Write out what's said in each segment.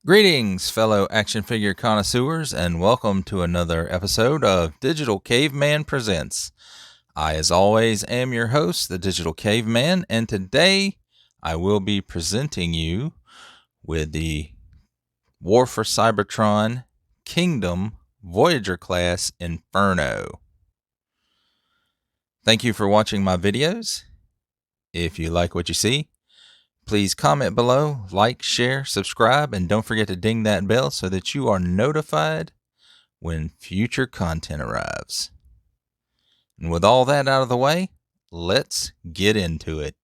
Greetings, fellow action figure connoisseurs, and welcome to another episode of Digital Caveman Presents. I, as always, am your host, the Digital Caveman, and today I will be presenting you with the War for Cybertron Kingdom Voyager Class Inferno. Thank you for watching my videos. If you like what you see, please comment below, like, share, subscribe, and don't forget to ding that bell so that you are notified when future content arrives. And with all that out of the way, let's get into it.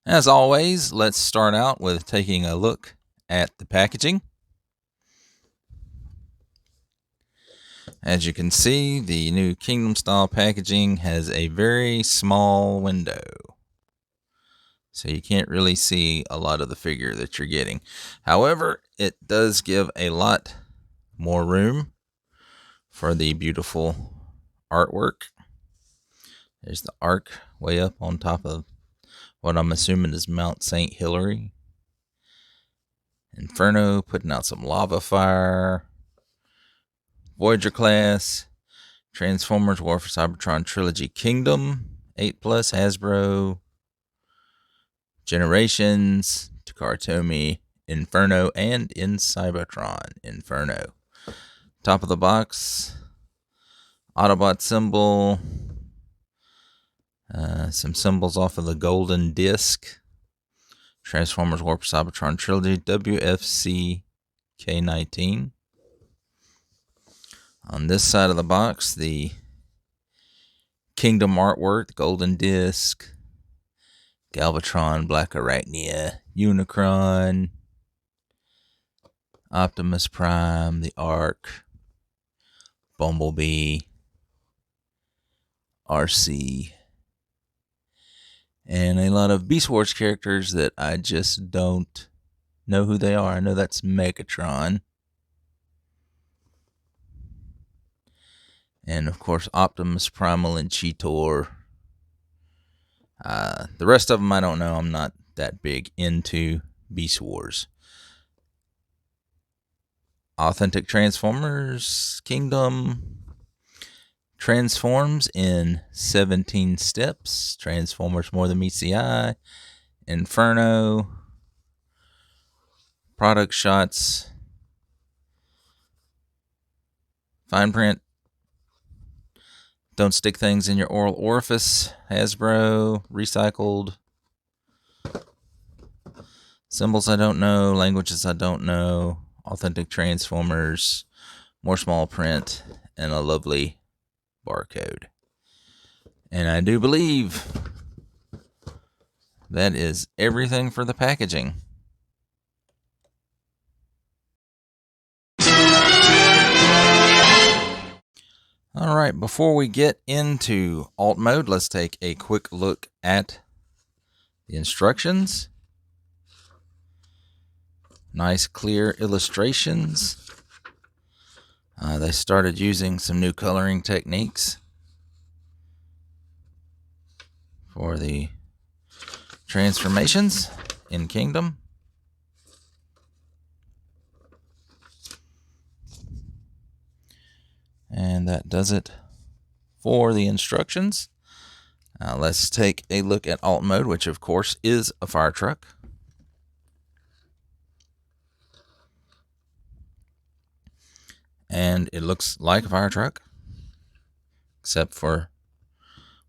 As always, let's start out with taking a look at the packaging. As you can see, the new Kingdom style packaging has a very small window, so you can't really see a lot of the figure that you're getting. However, it does give a lot more room for the beautiful artwork. There's the Ark way up on top of what I'm assuming is Mount St. Hilary. Inferno putting out some lava fire. Voyager class. Transformers War for Cybertron Trilogy Kingdom 8+, Hasbro. Generations, Takara Tomy, Inferno, and in Cybertron Inferno. Top of the box, Autobot symbol. Some symbols off of the golden disc. Transformers War for Cybertron Trilogy, WFC K19. On this side of the box, the Kingdom artwork, the golden disc, Galvatron, Black Arachnia, Unicron, Optimus Prime, the Ark, Bumblebee, RC, and a lot of Beast Wars characters that I just don't know who they are. I know that's Megatron. And of course, Optimus Primal and Cheetor. The rest of them I don't know. I'm not that big into Beast Wars. Authentic Transformers Kingdom transforms in 17 steps. Transformers More Than Meets the Eye. Inferno. Product shots. Fine print. Don't stick things in your oral orifice. Hasbro. Recycled. Symbols I don't know. Languages I don't know. Authentic Transformers. More small print. And a lovely barcode. And I do believe that is everything for the packaging. Alright, before we get into alt mode, let's take a quick look at the instructions. Nice clear illustrations. They started using some new coloring techniques for the transformations in Kingdom. And that does it for the instructions. Now let's take a look at alt mode, which of course is a fire truck. And it looks like a fire truck, except for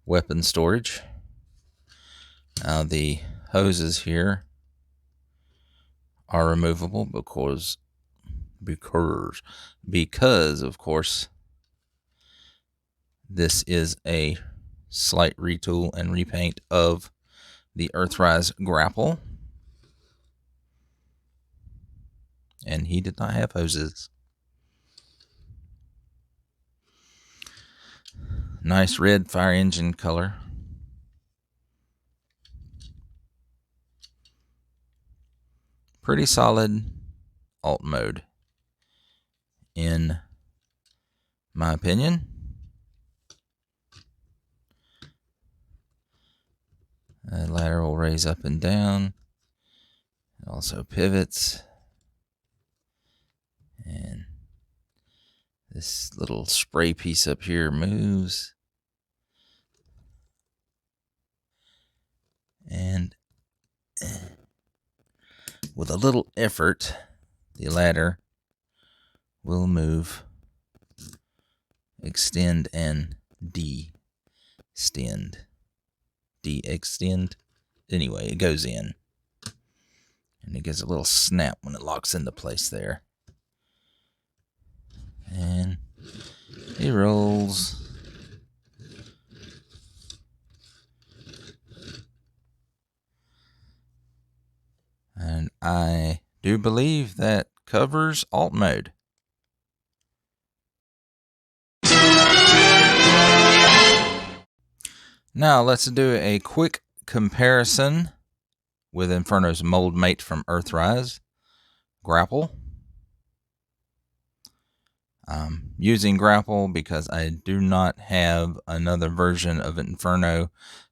weapon storage. Now the hoses here are removable because of course this is a slight retool and repaint of the Earthrise grapple, and he did not have hoses. Nice red fire engine color. Pretty solid alt mode, in my opinion. The ladder will raise up and down. It also pivots. And this little spray piece up here moves. And with a little effort, the ladder will move, extend, and de-extend. De-extend. Anyway, it goes in. And it gives a little snap when it locks into place there. And he rolls. And I do believe that covers alt mode. Now let's do a quick comparison with Inferno's mold mate from Earthrise, Grapple. I'm using Grapple because I do not have another version of Inferno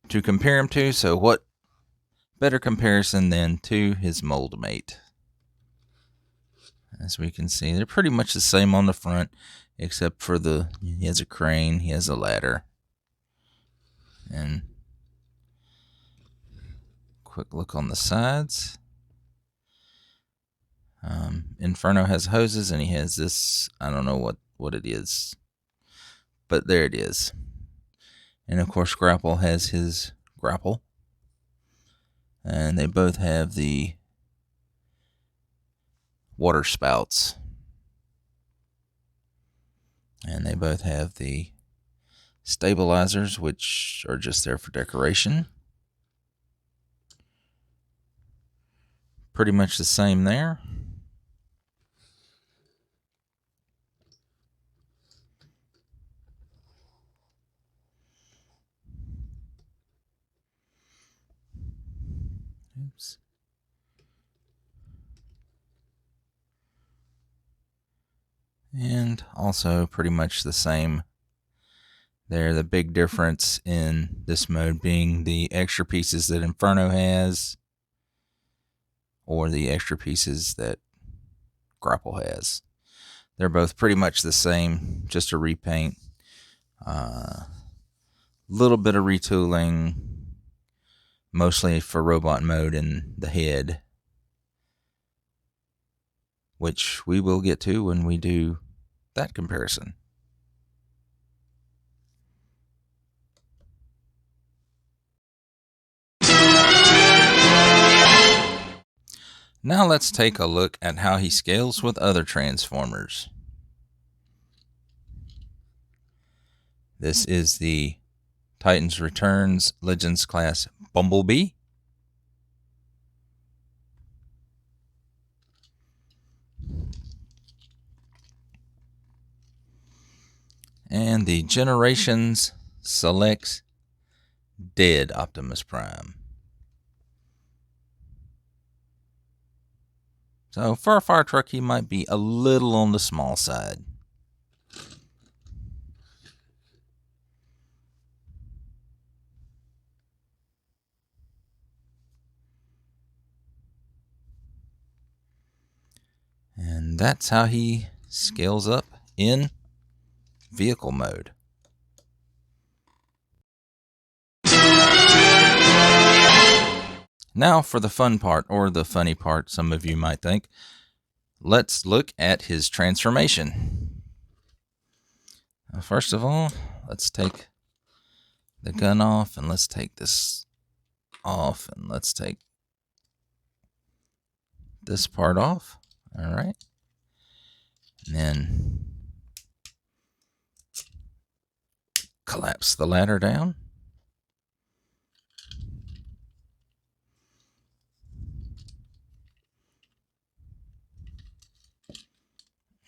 to compare him to, so what better comparison than to his mold mate? As we can see, they're pretty much the same on the front, except for he has a crane, he has a ladder. And quick look on the sides. Inferno has hoses, and he has this, I don't know what it is, but there it is. And of course, Grapple has his grapple. And they both have the water spouts. And they both have the stabilizers, which are just there for decoration. Pretty much the same there. Oops. And also pretty much the same there. The big difference in this mode being the extra pieces that Inferno has, or the extra pieces that Grapple has. They're both pretty much the same, just a repaint. Little bit of retooling, mostly for robot mode in the head, which we will get to when we do that comparison. Now let's take a look at how he scales with other Transformers. This is the Titans Returns Legends class Bumblebee. And the Generations Selects Dead Optimus Prime. So for a fire truck, he might be a little on the small side. And that's how he scales up in vehicle mode. Now for the fun part, or the funny part, some of you might think. Let's look at his transformation. First of all, let's take the gun off, and let's take this off, and let's take this part off. All right. And then collapse the ladder down.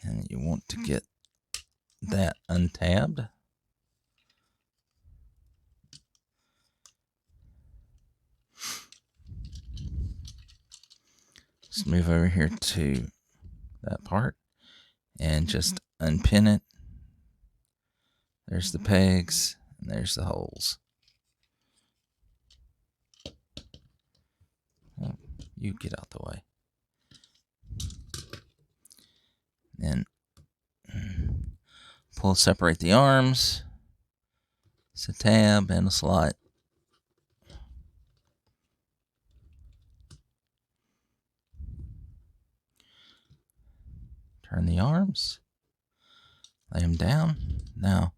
And you want to get that untabbed. Let's move over here to that part and just unpin it. There's the pegs and there's the holes. You get out the way. Then separate the arms. It's a tab and a slot. Turn the arms. Lay them down. Now,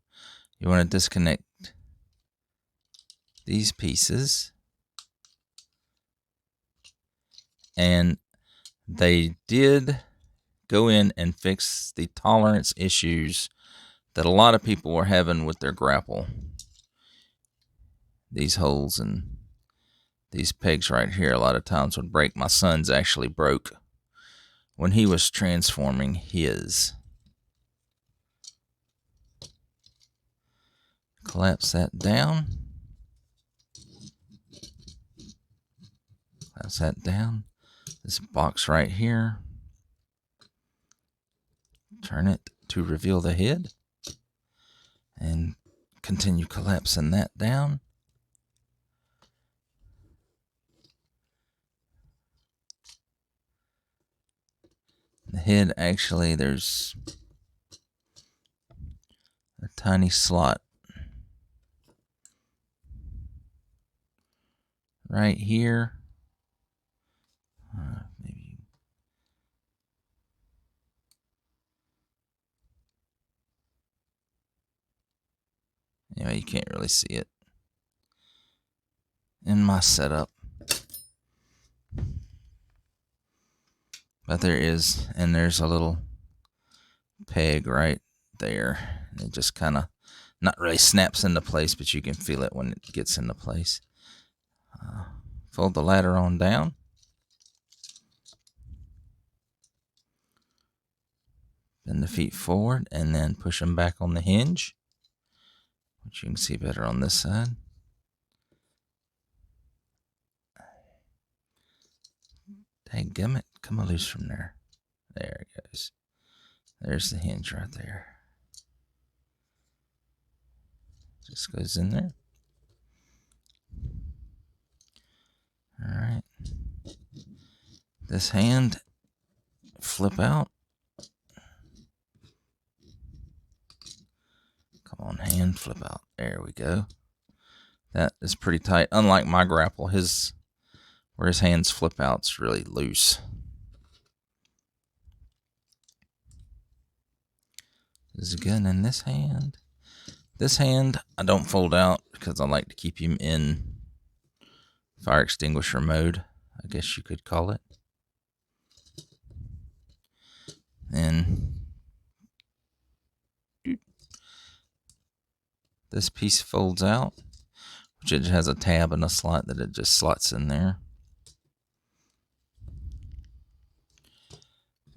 you want to disconnect these pieces. And they did go in and fix the tolerance issues that a lot of people were having with their grapple. These holes and these pegs right here a lot of times would break. My son's actually broke when he was transforming his. Collapse that down. Collapse that down. This box right here. Turn it to reveal the head. And continue collapsing that down. The head, actually, there's a tiny slot right here. Maybe. Anyway, you can't really see it in my setup. But there is, and there's a little peg right there. It just kind of not really snaps into place, but you can feel it when it gets into place. Fold the ladder on down. Bend the feet forward and then push them back on the hinge, which you can see better on this side. Dadgummit, come loose from there. There it goes. There's the hinge right there. Just goes in there. Alright. This hand, flip out. Come on, hand, flip out. There we go. That is pretty tight. Unlike my grapple, where his hands flip out, it's really loose. There's a gun in this hand. This hand, I don't fold out because I like to keep him in fire extinguisher mode, I guess you could call it. And this piece folds out, which it has a tab and a slot that it just slots in there.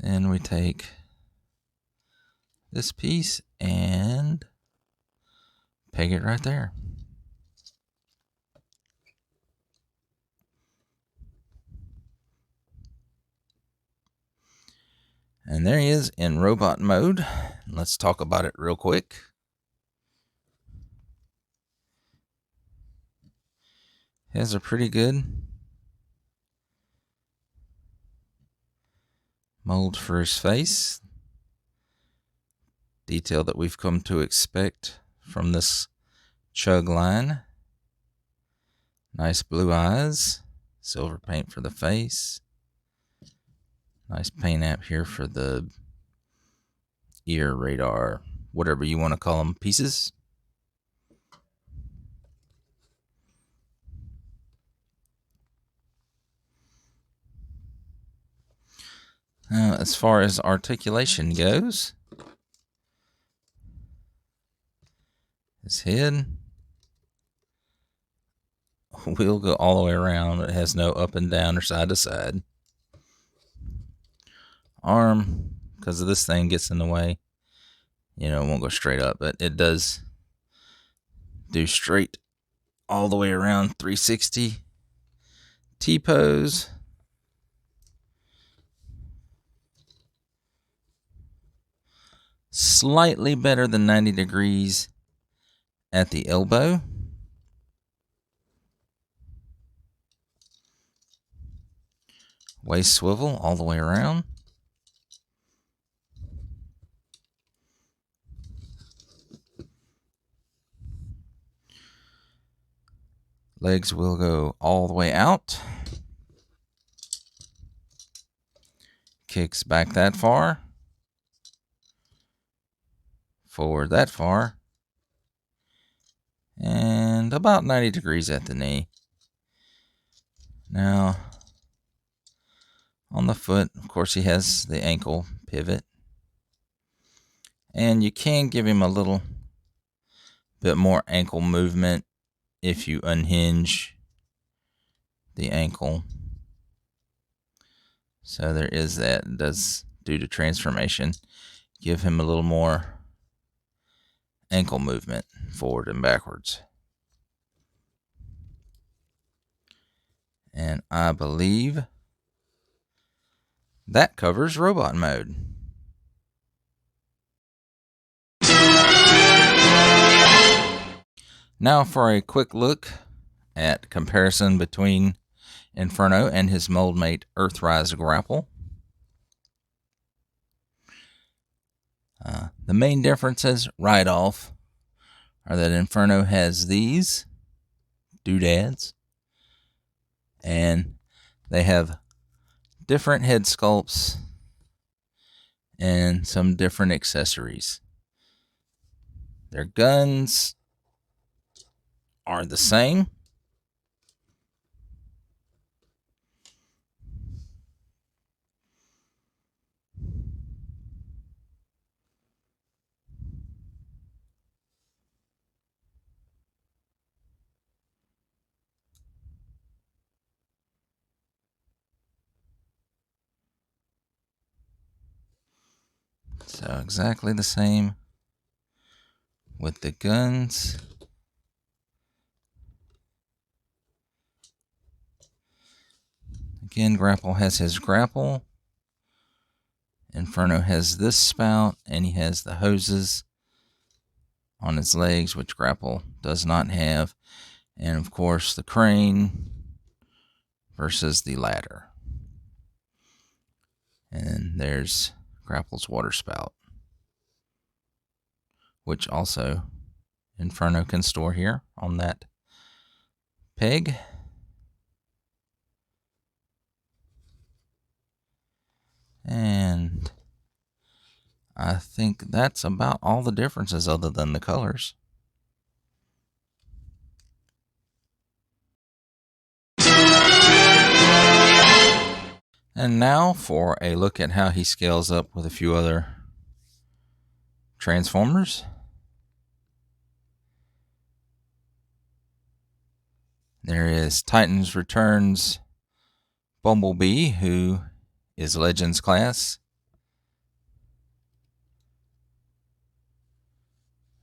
And we take this piece and peg it right there. And there he is in robot mode. Let's talk about it real quick. He has a pretty good mold for his face. Detail that we've come to expect from this Chug line. Nice blue eyes. Silver paint for the face. Nice paint app here for the ear, radar, whatever you want to call them, pieces. As far as articulation goes, his head will go all the way around. It has no up and down or side to side. Arm, because of this thing gets in the way, it won't go straight up, but it does do straight all the way around 360. T-pose. Slightly better than 90 degrees at the elbow. Waist swivel all the way around. Legs will go all the way out. Kicks back that far. Forward that far. And about 90 degrees at the knee. Now, on the foot, of course, he has the ankle pivot. And you can give him a little bit more ankle movement if you unhinge the ankle. So there is that. It does, due to transformation, give him a little more ankle movement forward and backwards. And I believe that covers robot mode. Now for a quick look at comparison between Inferno and his moldmate Earthrise Grapple. The main differences right off are that Inferno has these doodads, and they have different head sculpts and some different accessories. Their guns are the same. So exactly the same with the guns. Again, Grapple has his grapple. Inferno has this spout, and he has the hoses on his legs, which Grapple does not have. And of course, the crane versus the ladder. And there's Grapple's water spout, which also Inferno can store here on that peg. And I think that's about all the differences other than the colors. And now for a look at how he scales up with a few other Transformers. There is Titans Returns Bumblebee, who is Legends class.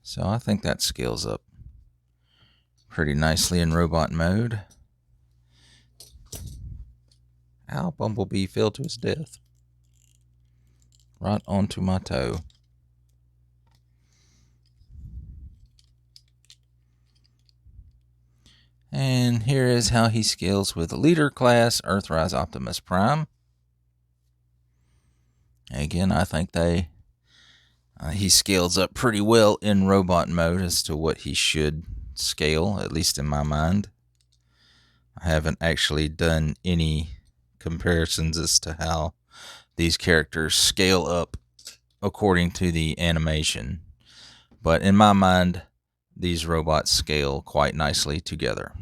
So I think that scales up pretty nicely in robot mode. Ow, Bumblebee fell to his death. Right onto my toe. And here is how he scales with Leader class Earthrise Optimus Prime. Again, I think he scales up pretty well in robot mode as to what he should scale, at least in my mind. I haven't actually done any comparisons as to how these characters scale up according to the animation. But in my mind, these robots scale quite nicely together.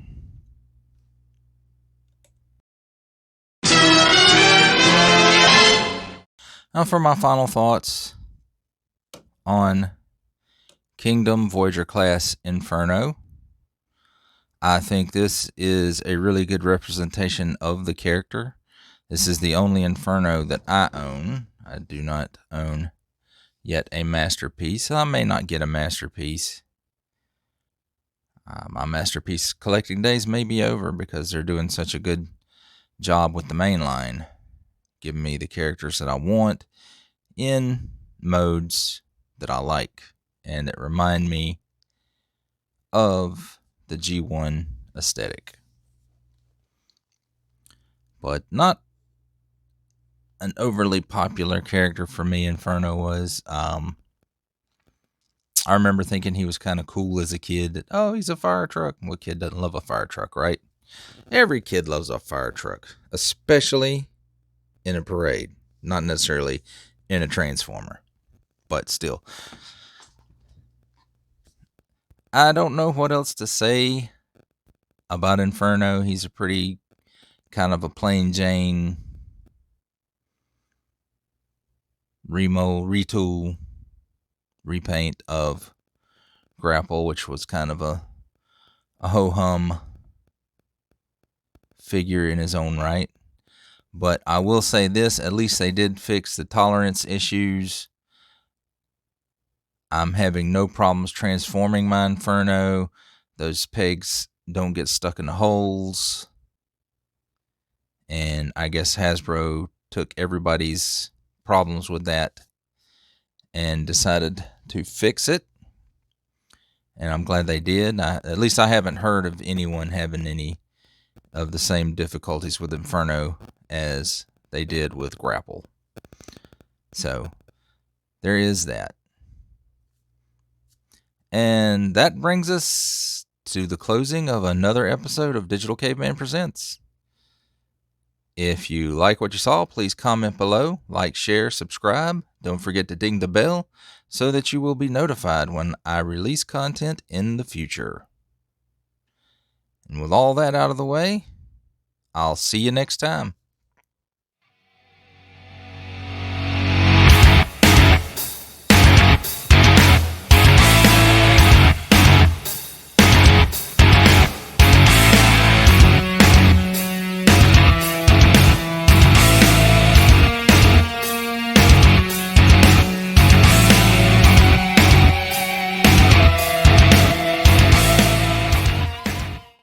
Now for my final thoughts on Kingdom Voyager class Inferno. I think this is a really good representation of the character. This is the only Inferno that I own. I do not own yet a masterpiece. I may not get a masterpiece. My masterpiece collecting days may be over because they're doing such a good job with the main line, giving me the characters that I want in modes that I like and that remind me of the G1 aesthetic. But not an overly popular character for me, Inferno was. I remember thinking he was kind of cool as a kid. Oh, he's a fire truck. What kid doesn't love a fire truck, right? Every kid loves a fire truck, especially in a parade. Not necessarily in a transformer, but still. I don't know what else to say about Inferno. He's a pretty kind of a plain Jane retool, repaint of Grapple, which was kind of a ho-hum figure in his own right. But I will say this, at least they did fix the tolerance issues. I'm having no problems transforming my Inferno. Those pegs don't get stuck in the holes. And I guess Hasbro took everybody's problems with that and decided to fix it. And I'm glad they did. At least I haven't heard of anyone having any of the same difficulties with Inferno as they did with Grapple. So there is that. And that brings us to the closing of another episode of Digital Caveman Presents. If you like what you saw, please comment below, like, share, subscribe. Don't forget to ding the bell so that you will be notified when I release content in the future. And with all that out of the way, I'll see you next time.